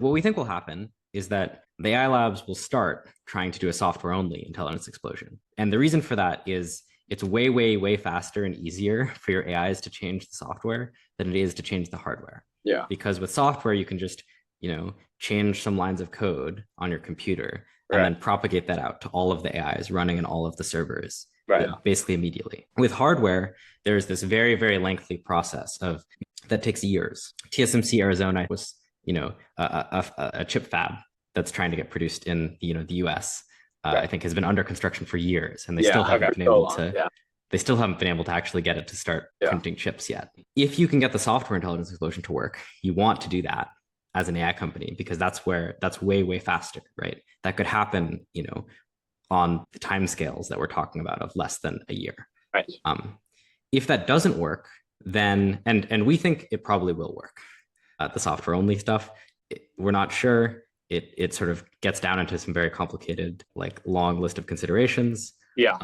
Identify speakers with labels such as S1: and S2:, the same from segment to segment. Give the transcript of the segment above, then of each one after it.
S1: what we think will happen is that the AI labs will start trying to do a software only intelligence explosion. And the reason for that is it's way, way, way faster and easier for your AIs to change the software than it is to change the hardware.
S2: Yeah.
S1: Because with software, you can just, change some lines of code on your computer and then propagate that out to all of the AIs running in all of the servers basically immediately. With hardware, there's this very, very lengthy process that takes years. TSMC Arizona was, a chip fab that's trying to get produced in, the US. I think has been under construction for years, and they still haven't been able to. They still haven't been able to actually get it to start printing chips yet. If you can get the software intelligence explosion to work, you want to do that as an AI company because that's way, way faster, right? That could happen, on the timescales that we're talking about of less than a year.
S2: Right.
S1: If that doesn't work, then and we think it probably will work. The software only stuff, we're not sure. It sort of gets down into some very complicated, like long list of considerations.
S2: Yeah.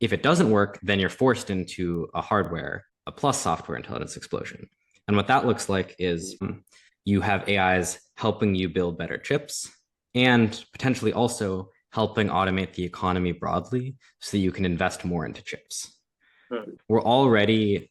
S1: If it doesn't work, then you're forced into a plus software intelligence explosion. And what that looks like is you have AIs helping you build better chips and potentially also helping automate the economy broadly so that you can invest more into chips. We're already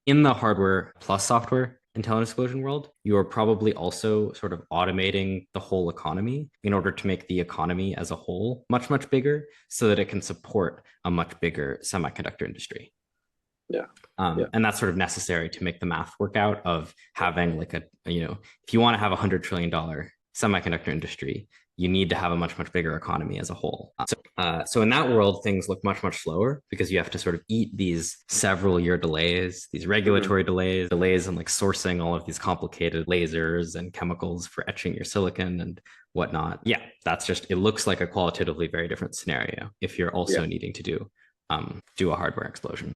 S1: in the hardware plus software intelligence explosion world. You are probably also sort of automating the whole economy in order to make the economy as a whole much, much bigger so that it can support a much bigger semiconductor industry. And that's sort of necessary to make the math work out of having like if you want to have $100 trillion semiconductor industry, you need to have a much, much bigger economy as a whole. So in that world, things look much, much slower because you have to sort of eat these several year delays, these regulatory delays and like sourcing all of these complicated lasers and chemicals for etching your silicon and whatnot. Yeah, it looks like a qualitatively very different scenario if you're also needing to do a hardware explosion.